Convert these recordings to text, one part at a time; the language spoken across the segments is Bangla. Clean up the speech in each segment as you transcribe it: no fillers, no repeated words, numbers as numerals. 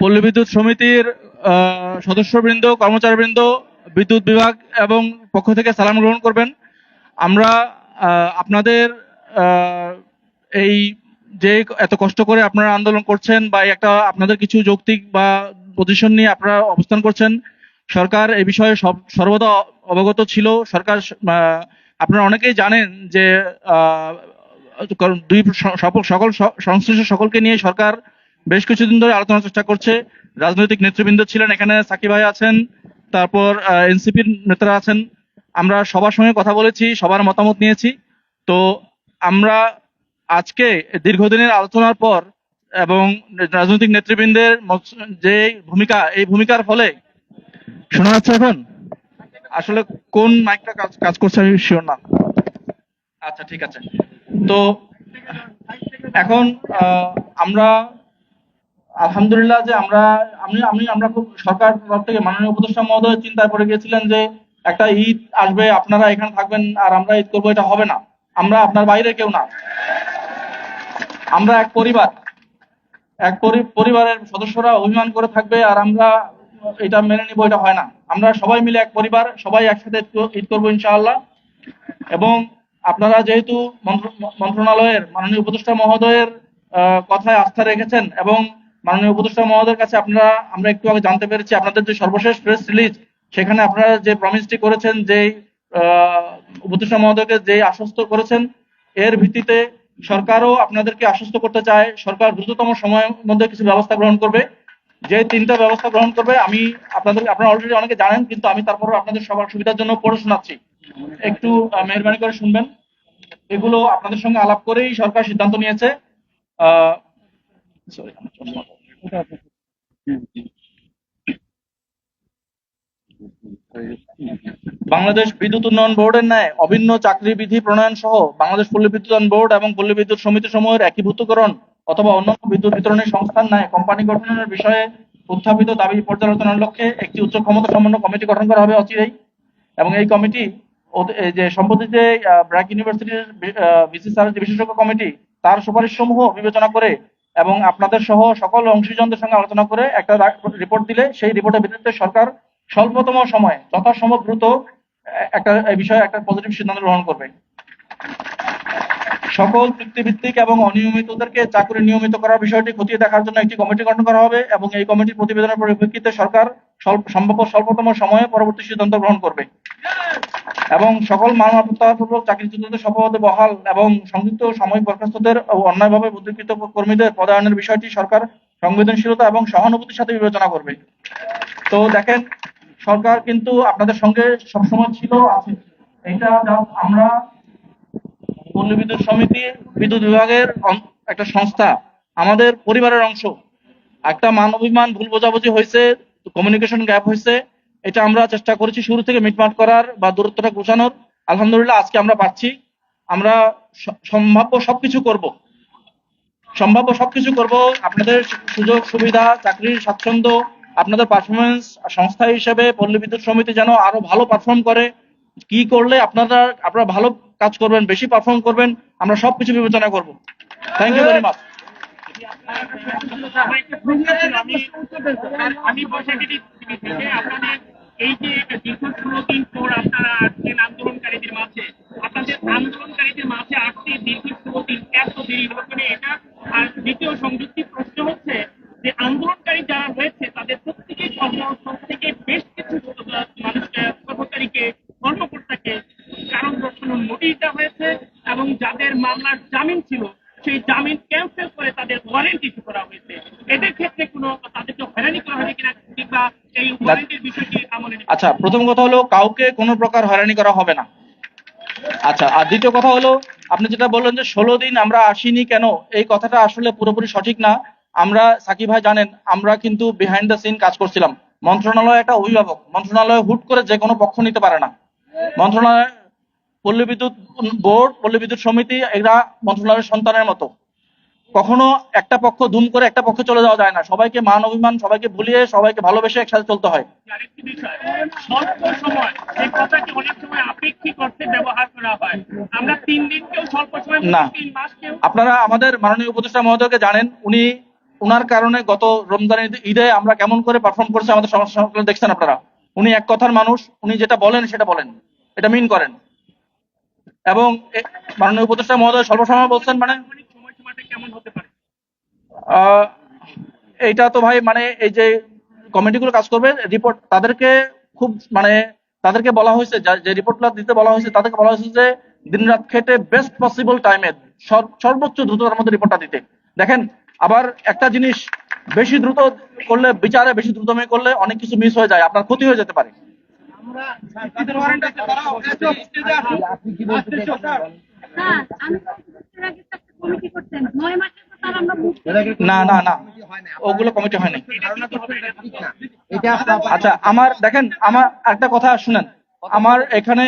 পল্লী বিদ্যুৎ সমিতির সদস্যবৃন্দ, কর্মচারীবৃন্দ, বিদ্যুৎ বিভাগ এবং পক্ষ থেকে সালাম গ্রহণ করবেন। আমরা আপনাদের এই যে এত কষ্ট করে আপনারা আন্দোলন করছেন বা একটা আপনাদের কিছু যৌক্তিক বা পজিশন নিয়ে আপনারা অবস্থান করছেন, সরকার এই বিষয়ে সর্বদা অবগত ছিল। সরকার আপনারা অনেকেই জানেন যে সকল সংশ্লিষ্ট সকলকে নিয়ে সরকার বেশ কিছুদিন ধরে আলোচনার চেষ্টা করছে। রাজনৈতিক নেতৃবৃন্দ ছিলেন এখানে, সাকিব ভাই আছেন, তারপর এনসিপির নেতারা আছেন। আমরা সবার সঙ্গে কথা বলেছি, সবার মতামত নিয়েছি। তো আমরা আজকে দীর্ঘদিনের আলোচনার পর এবং রাজনৈতিক নেতৃবৃন্দের যে ভূমিকা, এই ভূমিকার ফলে শোনা যাচ্ছে এখন? আসলে কোন মাইকটা কাজ করছে আমি শিওর না। আচ্ছা, ঠিক আছে। তো এখন আমরা আলহামদুলিল্লাহ যে আমরা খুব সরকার তরফ থেকে মাননীয় উপদেষ্টা মহোদয় চিন্তায় পড়ে গিয়েছিলেন যে একটা ঈদ আসবে, আপনারা এখানে থাকবেন আর আমরা ঈদ করবো, এটা হবে না। আমরা আপনার বাইরে কেউ না, আমরা এক পরিবার, পরিবারের সদস্যরা অভিমান করে থাকবে আর আমরা এটা মেনে নিব, এটা হয় না। আমরা সবাই মিলে এক পরিবার, সবাই একসাথে ঈদ করবো ইনশাআল্লাহ। এবং আপনারা যেহেতু মন্ত্রণালয়ের মাননীয় উপদেষ্টা মহোদয়ের কথায় আস্থা রেখেছেন এবং মাননীয় উপদেষ্টা মহোদয়ের কাছে আমরা একটু আগে জানতে পেরেছি আপনাদের যে সর্বশেষ প্রেস রিলিজ, সেখানে আপনারা যে প্রমিসটি করেছেন, যে উপদেষ্টা মহোদয়কে যে আশ্বস্ত করেছেন, এর ভিত্তিতে সরকারও আপনাদেরকে আশ্বস্ত করতে চায় সরকার দ্রুততম সময়ের মধ্যে কিছু ব্যবস্থা গ্রহণ করবে। যে 3টা ব্যবস্থা গ্রহণ করবে আমি আপনারা অলরেডি অনেকে জানেন, কিন্তু আমি তারপরও আপনাদের সবার সুবিধার জন্য পড়ে শোনাচ্ছি, একটু মেহরবানি করে শুনবেন। এগুলো আপনাদের সঙ্গে আলাপ করেই সরকার সিদ্ধান্ত নিয়েছে। বাংলাদেশ বিদ্যুৎ উন্নয়ন বোর্ডের ন্যায় অভিন্ন চাকরি বিধি প্রণয়ন সহ বাংলাদেশ পল্লী বিদ্যুতায়ন বোর্ড এবং পল্লী বিদ্যুৎ সমিতি সমূহের একীভূতকরণ অথবা অন্যান্য বিদ্যুৎ বিতরণী সংস্থার ন্যায় কোম্পানি গঠনের বিষয়ে উত্থাপিত দাবি পর্যালোচনার লক্ষ্যে একটি উচ্চ ক্ষমতা সম্পন্ন কমিটি গঠন করা হবে অচিরেই। এবং এই কমিটি যে সম্প্রতি যে ব্র্যাক ইউনিভার্সিটির ভিসি স্যার যে বিশেষজ্ঞ কমিটি, তার সুপারিশ সমূহ বিবেচনা করে এবং আপনাদের সহ সকল অংশীজনদের সঙ্গে আলোচনা করে একটা রিপোর্ট দিলে, সেই রিপোর্টের ভিত্তিতে সরকার স্বল্পতম সময়ে যথাসম্ভব দ্রুত একটা এই বিষয়ে একটা পজিটিভ সিদ্ধান্ত গ্রহণ করবে। সকল চুক্তিভিত্তিক এবং অনিয়মিতদেরকে চাকরি নিয়মিত করার বিষয়টি খতিয়ে দেখার জন্য একটি কমিটি গঠন করা হবে এবং এই কমিটির প্রতিবেদনের পরিপ্রেক্ষিতে সরকার সম্ভাব্য স্বল্পতম সময়ে পরবর্তী সিদ্ধান্ত গ্রহণ করবে। এবং সকল মানবতাপূর্বক চাকরিচ্যুতদের শতপদে বহাল এবং সংযুক্ত সাময়িক বরখাস্তদের ও অন্যায়ভাবে বুদ্ধিকৃত কর্মীদের পদায়নের বিষয়টি সরকার সংবেদনশীলতা এবং সহানুভূতির সাথে বিবেচনা করবে। তো দেখেন, সরকার কিন্তু আপনাদের সঙ্গে সবসময় ছিল, আছে। এটা আমরা পল্লী বিদ্যুৎ সমিতি বিদ্যুৎ বিভাগের একটা সংস্থা, আমাদের পরিবারের অংশ। একটা মানবিমান ভুল বোঝাবুঝি হয়েছে, কমিউনিকেশন গ্যাপ হয়েছে, এটা আমরা চেষ্টা করেছি শুরু থেকে মিটমাট করার বা দূরত্বটা ঘোষানোর। আলহামদুলিল্লাহ আজকে আমরা পাচ্ছি। আমরা সম্ভাব্য সবকিছু করব আপনাদের সুযোগ সুবিধা, চাকরির স্বাচ্ছন্দ্য, আপনাদের পারফরমেন্স, সংস্থা হিসেবে পল্লী বিদ্যুৎ সমিতি যেন আরো ভালো পারফর্ম করে, কি করলে আপনারা ভালো কাজ করবেন, বেশি পারফর্ম করবেন, আমরা সবকিছু বিবেচনা করব। Thank you very much. আমি আপনাদের এই যে দীর্ঘ 16 দিন পর আপনারা আসছেন আন্দোলনকারীদের মাঝে, আপনাদের আন্দোলনকারীদের মাঝে আসছে দীর্ঘ 16 দিন, এত দেরি হলো কেন এটা? আর দ্বিতীয় সংযুক্তি প্রশ্ন হচ্ছে যে আন্দোলনকারী যারা রয়েছে তাদের প্রত্যেকেই থেকে বেশ কিছু মানুষকে, কর্মচারীকে, কর্মকর্তাকে কারণ দর্শানোর নোটিশ দেওয়া হয়েছে এবং যাদের মামলার জামিন ছিল সেই জামিন ক্যান্সেল করে তাদের ওয়ারেন্ট ইস্যু করা হয়েছে। এদের ক্ষেত্রে কোনো তাদেরকে হয়রানি করা হবে কিনা কিংবা এই ওয়ারেন্টের বিষয়টি আমলে? আচ্ছা, প্রথম কথা হলো কাউকে কোনো প্রকার হয়রানি করা হবে না। আচ্ছা, আর দ্বিতীয় কথা হলো আপনি যেটা বললেন যে 16 দিন আমরা আসিনি কেন, এই কথাটা আসলে পুরোপুরি সঠিক না। আমরা, সাকিব ভাই জানেন, আমরা কিন্তু বিহাইন্ড দ্য সিন কাজ করছিলাম। মন্ত্রণালয় একটা অভিভাবক, মন্ত্রণালয় হুট করে যে কোনো পক্ষ নিতে পারে না। মন্ত্রণালয়, পল্লী বিদ্যুৎ বোর্ড, পল্লী বিদ্যুৎ সমিতি, এরা মন্ত্রণালয়ের সন্তানের মতো। কখনো একটা পক্ষ ধুম করে একটা পক্ষে চলে যাওয়া যায় না। সবাইকে মান অভিমান, সবাইকে ভুলিয়ে, সবাইকে ভালোবেসে একসাথে চলতে হয়। আরেকটি বিষয়, স্বল্প সময়, এই কথাটি অনেক সময় আপেক্ষিক অর্থে ব্যবহার করা হয়। আমরা 3 দিনকেও স্বল্প সময়, না, 3 মাসকেও। আপনারা আমাদের মাননীয় উপদেষ্টা মহোদয়কে জানেন, উনি ওনার কারণে গত রমজান ঈদে আমরা কেমন করে পারফর্ম করেছি আমাদের সমাজ সংগঠন দেখছেন আপনারা। উনি এক কথার মানুষ, উনি যেটা বলেন সেটা বলেন, এটা মিন করেন। এবং মাননীয় উপদেষ্টা মহোদয় স্বল্প সময় বলছেন, মানে সময়সীমাটা কেমন হতে পারে? আহ, এইটা তো ভাই মানে এই যে কমিটিগুলো কাজ করবে, রিপোর্ট তাদেরকে খুব মানে তাদেরকে বলা হয়েছে, যে রিপোর্টগুলো দিতে বলা হয়েছে তাদেরকে বলা হয়েছে যে দিনরাত খেটে বেস্ট পসিবল টাইমে সর্বোচ্চ দ্রুততার মধ্যে রিপোর্টটা দিতে। দেখেন, আবার একটা জিনিস বেশি দ্রুত করলে, বিচারে বেশি দ্রুতময় করলে অনেক কিছু মিস হয়ে যায়, আপনার ক্ষতি হয়ে যেতে পারে। স্যার, আমি তো এর আগে একটা কমিটি করতেন ৯ মাসের তো তার আমরা মুক্তি না না না, ওগুলো কমিটি হয় নাই। আচ্ছা, আমার দেখেন, আমার একটা কথা শুনেন, আমার এখানে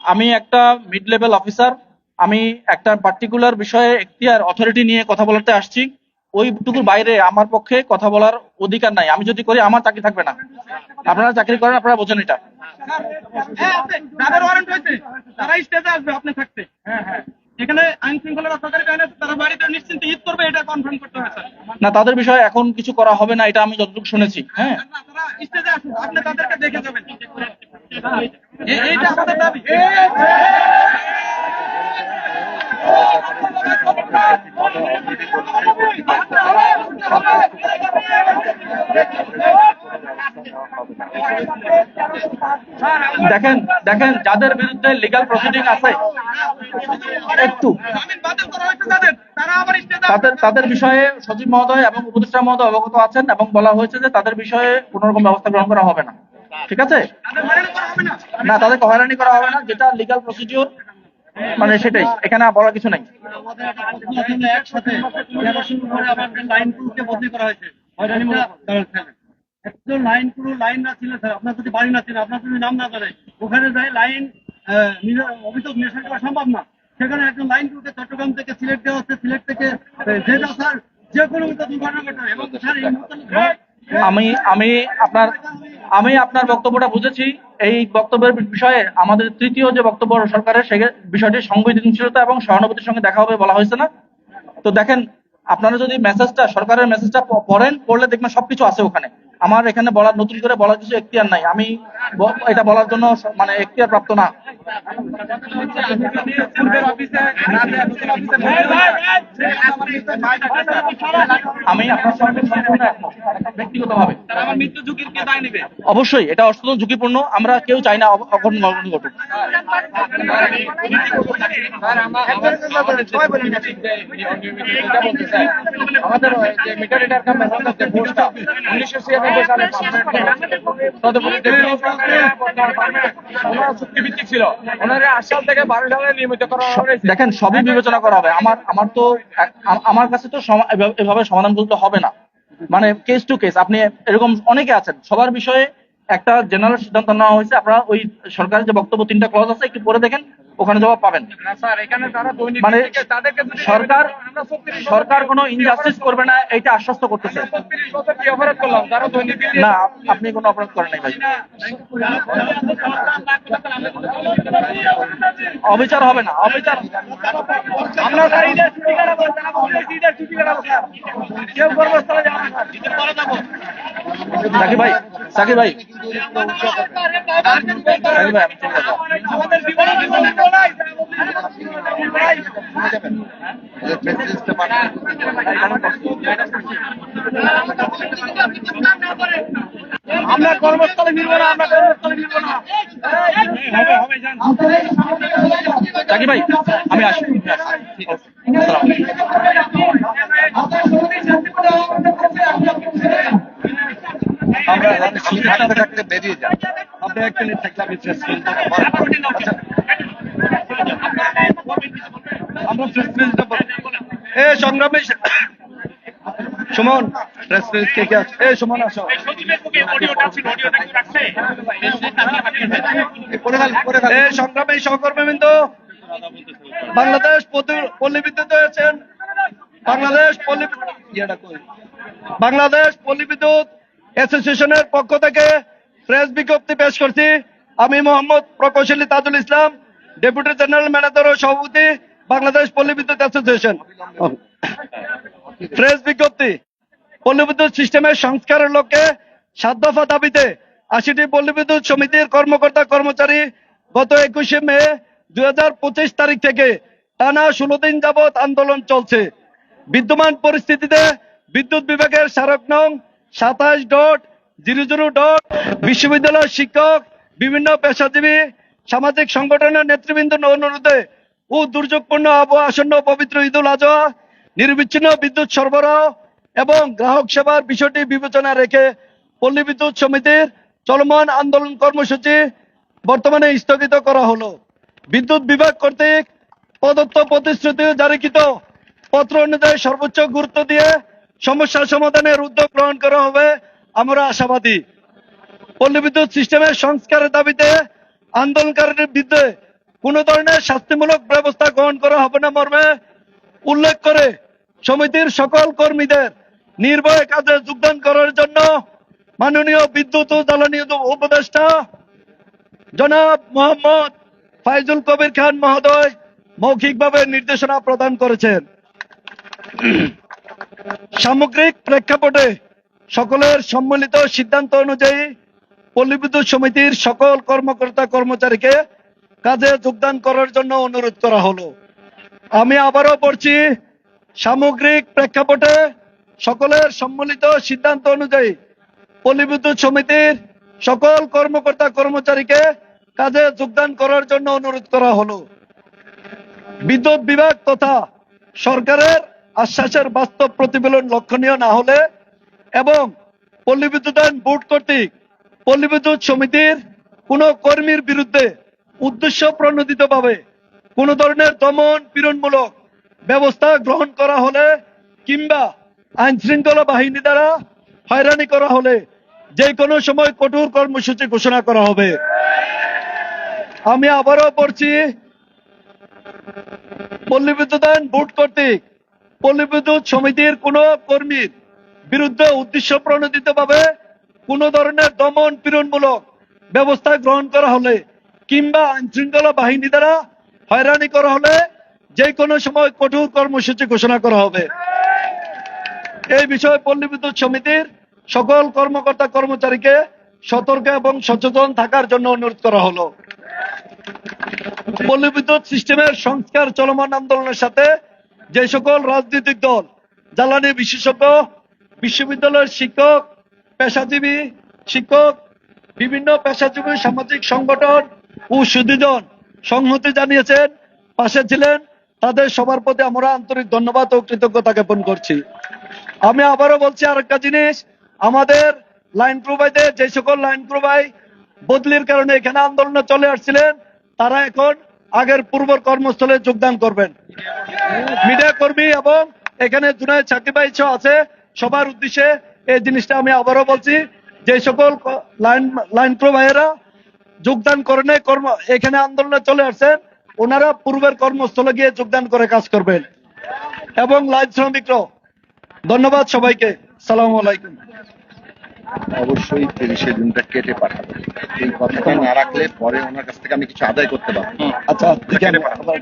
আমি একটা মিড লেভেল অফিসার, আমি একটা পার্টিকুলার বিষয়ে এখতিয়ার অথরিটি নিয়ে কথা বলতে আসছি, ওইটুকুর বাইরে আমার পক্ষে কথা বলার অধিকার নাই। আমি যদি করি আমার চাকরি থাকবে না। আপনারা চাকরি করেন, আপনারা বোঝেন এটা। যাদের ওয়ারেন্ট হয়েছে তারা স্টেজে আসবে আপনি থাকতে। এখানে আইন শৃঙ্খলা রক্ষাকারী বাহিনী আছে, তারা বাড়িতে নিশ্চিন্তে ঈদ করবে, এটা কনফার্ম করতে হবে স্যার। না, তাদের বিষয়ে এখন কিছু করা হবে না, এটা আমি যতটুকু শুনেছি। হ্যাঁ, তারা স্টেজে আসুন, আপনি তাদেরকে দেখে যাবেন। এইটা আমাদের দাবি। দেখেন দেখেন, যাদের বিরুদ্ধে লিগ্যাল প্রসিডিং আছে, একটু জামিন বাতিল করা হয়েছে যাদের, তারা আবার স্টেজে তাদের বিষয়ে সচিব মহোদয় এবং উপদেষ্টা মহোদয় অবগত আছেন, এবং বলা হয়েছে যে তাদের বিষয়ে কোন রকম ব্যবস্থা গ্রহণ করা হবে না। ঠিক আছে? তাদের হয়রানি করা হবে না। না, তাদেরকে হয়রানি করা হবে না, যেটা লিগ্যাল প্রসিডিওর মানে সেটাই, এখানে বলার কিছু নাই। একসাথে শুরু করে আবার লাইন ক্রুকে বদলি করা হয়েছে হয়রানিমূলক কারণে। একজন লাইন ক্রু লাইন না ছিল স্যার, আপনার যদি বাড়ি না ছিল, আপনার যদি নাম না জানে, ওখানে যাই লাইন অভিযোগ নিরসন করা সম্ভব না। সেখানে একজন লাইন ক্রুকে চট্টগ্রাম থেকে সিলেট দেওয়া হচ্ছে, সিলেট থেকে যেটা স্যার যে কোনো দুর্ঘটনা ঘটে। এবং স্যার এই নতুন আমি আপনার বক্তব্যটা বুঝেছি। এই বক্তব্যের বিষয়ে আমাদের তৃতীয় যে বক্তব্য সরকারের, সেই বিষয়টি সংবেদনশীলতা এবং সহানুভূতির সঙ্গে দেখা হবে বলা হয়েছে না। তো দেখেন, আপনারা যদি মেসেজটা, সরকারের মেসেজটা পড়েন, পড়লে দেখবেন সবকিছু আছে ওখানে। আমার এখানে বলার, নতুন করে বলার কিছু এখতিয়ার নাই। আমি এটা বলার জন্য মানে এখতিয়ার প্রাপ্ত না। আমি আপনার সঙ্গে সম্পূর্ণ একমত, ব্যক্তিগতভাবে। আমার মৃত্যু ঝুঁকির কে দায় নেবে? অবশ্যই এটা অত্যন্ত ঝুঁকিপূর্ণ, আমরা কেউ চাই না অঘটন ঘটুক। আমাদের যে মিটার রিডার কাম মেশিন আছে পোস্টটা 1996 সালে তদপরি ওনারা চুক্তিভিত্তিক ছিল, ওনারা 8 সাল থেকে 12 সালে নিয়মিত করা হয়েছে। দেখেন, সবই বিবেচনা করা হবে। আমার তো আমার কাছে তো এভাবে সমাধান করতে হবে না, মানে কেস টু কেস। আপনি এরকম অনেকে আছেন, সবার বিষয়ে একটা জেনারেল সিদ্ধান্ত নেওয়া হয়েছে। আপনারা ওই সরকারের যে বক্তব্য 3টা ক্লজ আছে, একটু পড়ে দেখেন, ওখানে জবাব পাবেন। না স্যার, এখানে তারা দৈনিক মানে তাদেরকে যদি সরকার কোনো ইনজাস্টিস করবে না, এইটা আশ্বস্ত করতেছে। 30 বছর কি অপরাধ করলাম? তারা দৈনিক না, আপনি কোনো অপরাধ করেন নাই ভাই। অবিচার হবে না, অবিচার। আমরা স্যার ঈদের ছুটি কাটাবো, তারা বলছে ঈদের ছুটি কাটাবো স্যার। কেউ কর্মস্থলে যাবো না স্যার, ঈদের পরে যাবো। সাকিব ভাই, সাকিব ভাই, সাকিব ভাই, আমি ঠিক আছে। আমাদের জীবনে জীবনে বলাই আমরা কর্মস্থলে ফিরবো না, আমরা কর্মস্থলে ফিরবো না। সাকিব ভাই, আমি আসি। আমরা থাকতে থাকতে বেরিয়ে যাই। আপনি এক মিনিট থাকলে আমি প্রেস আমরা প্রেস সংগ্রামী সুমন, প্রেস কে কে আছে? সুমন আসো। সংগ্রামী সহকর্মীবৃন্দ, বাংলাদেশ পল্লী বিদ্যুৎ হয়েছেন, বাংলাদেশ পল্লী বিদ্যুৎ অ্যাসোসিয়েশনের পক্ষ থেকে প্রেস বিজ্ঞপ্তি পেশ করছি। আমি মোহাম্মদ প্রকৌশলী Tajul Islam, deputy general manager ও সভাপতি, বাংলাদেশ পল্লী বিদ্যুৎ অ্যাসোসিয়েশন। প্রেস বিজ্ঞপ্তি। পল্লী বিদ্যুৎ সিস্টেমের সংস্কারের লক্ষ্যে 7 দফা দাবিতে 80টি পল্লী বিদ্যুৎ সমিতির কর্মকর্তা কর্মচারী গত 21শে মে 2025 তারিখ থেকে টানা 16 দিন যাবৎ আন্দোলন চলছে। বিদ্যমান পরিস্থিতিতে বিদ্যুৎ বিভাগের স্মারক নং 27.00. বিশ্ববিদ্যালয়ের শিক্ষক, বিভিন্ন পেশাজীবী, সামাজিক সংগঠনের নেতৃবৃন্দের অনুরোধে ও দুর্যোগপূর্ণ আবহাওয়া আসন্ন পবিত্র ঈদুল আজহা, নিরবিচ্ছিন্ন বিদ্যুৎ সরবরাহ এবং গ্রাহক সেবার বিষয়টি বিবেচনা রেখে পল্লী বিদ্যুৎ সমিতির চলমান আন্দোলন কর্মসূচি বর্তমানে স্থগিত করা হলো। বিদ্যুৎ বিভাগ কর্তৃক প্রদত্ত প্রতিশ্রুতি জারিকৃত পত্র অনুযায়ী সর্বোচ্চ গুরুত্ব দিয়ে সমস্যা সমাধানের উদ্যোগ গ্রহণ করা হবে। আমরা আশাবাদী পল্লী বিদ্যুৎ সিস্টেমের সংস্কারের দাবিতে আন্দোলনকারীদের বিরুদ্ধে কোনো ধরনের শাস্তিমূলক ব্যবস্থা গ্রহণ করা হবে না মর্মে উল্লেখ করে সমিতির সকল কর্মীদের নির্ভয়ে কাজে যোগদান করার জন্য মাননীয় বিদ্যুৎ ও জ্বালানি উপদেষ্টা জনাব মোহাম্মদ ফাইজুল কবির খান মহোদয় মৌখিকভাবে নির্দেশনা প্রদান করেছেন। সামগ্রিক প্রেক্ষাপটে সকলের সম্মিলিত সিদ্ধান্ত অনুযায়ী পল্লী বিদ্যুৎ সমিতির সকল কর্মকর্তা কর্মচারীকে কাজে যোগদান করার জন্য অনুরোধ করা হলো। আমি আবারও পড়ছি, সামগ্রিক প্রেক্ষাপটে সকলের সম্মিলিত সিদ্ধান্ত অনুযায়ী পল্লী বিদ্যুৎ সমিতির সকল কর্মকর্তা কর্মচারীকে কাজে যোগদান করার জন্য অনুরোধ করা হলো। বিদ্যুৎ বিভাগ তথা সরকারের আশ্বাসের বাস্তব প্রতিফলন লক্ষণীয় না হলে এবং পল্লী বিদ্যুতায়ন বোর্ড কর্তৃক পল্লী বিদ্যুৎ সমিতির কোন কর্মীর বিরুদ্ধে উদ্দেশ্য প্রণোদিতভাবে কোন ধরনের দমন পীড়নমূলক ব্যবস্থা গ্রহণ করা হলে কিংবা আইন শৃঙ্খলা বাহিনী দ্বারা হয়রানি করা হলে যে কোনো সময় কঠোর কর্মসূচি ঘোষণা করা হবে। আমি আবারও পড়ছি, পল্লী বিদ্যুতায়ন বোর্ড কর্তৃক পল্লী বিদ্যুৎ সমিতির কোন কর্মীর বিরুদ্ধে উদ্দেশ্য প্রণোদিতভাবে কোন ধরনের দমন পীড়নমূলক ব্যবস্থা গ্রহণ করা হলে কিংবা আইন শৃঙ্খলা বাহিনী দ্বারা হয়রানি করা হলে যে কোনো সময় কঠোর কর্মসূচি ঘোষণা করা হবে। এই বিষয়ে পল্লী বিদ্যুৎ সমিতির সকল কর্মকর্তা কর্মচারীকে সতর্ক এবং সচেতন থাকার জন্য অনুরোধ করা হলো। পল্লী বিদ্যুৎ সিস্টেমের সংস্কার চলমান আন্দোলনের সাথে যে সকল রাজনৈতিক দল, জ্বালানি বিশেষজ্ঞ, বিশ্ববিদ্যালয়ের শিক্ষক, পেশাজীবী শিক্ষক, বিভিন্ন পেশাজীবী সামাজিক সংগঠন ও সুধীজন সংহতি জানিয়েছেন, পাশে ছিলেন, তাদের সবার প্রতি আমরা আন্তরিক ধন্যবাদ ও কৃতজ্ঞতা জ্ঞাপন করছি। আমি আবারও বলছি আরেকটা জিনিস, আমাদের লাইন ক্রু ভাইদের, যে সকল লাইন ক্রু ভাই বদলির কারণে এখানে আন্দোলনে চলে আসছিলেন, তারা এখন আগের পূর্ব কর্মস্থলে যোগদান করবেন। মিডিয়া কর্মী এবং এখানে জুনায়েদ সাকিব ভাই আছে, সবার উদ্দেশ্যে এই জিনিসটা আমি আবারও বলছি, যে সকল লাইন ক্রু ভাইয়েরা যোগদান করেন এখানে আন্দোলনে চলে আসছেন, ওনারা পূর্বের কর্মস্থলে গিয়ে যোগদান করে কাজ করবেন। এবং লাইন শ্রমিকরা ধন্যবাদ সবাইকে। সালাম আলাইকুম। অবশ্যই তিনি সেদিনটা কেটে পাঠাবেন, এই কথাটা না রাখলে পরে ওনার কাছ থেকে আমি কিছু আদায় করতে পারবো। আচ্ছা,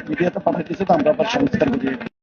মিডিয়াতে পাঠিয়ে দিচ্ছে তো আমরা আবার সংস্কার করি।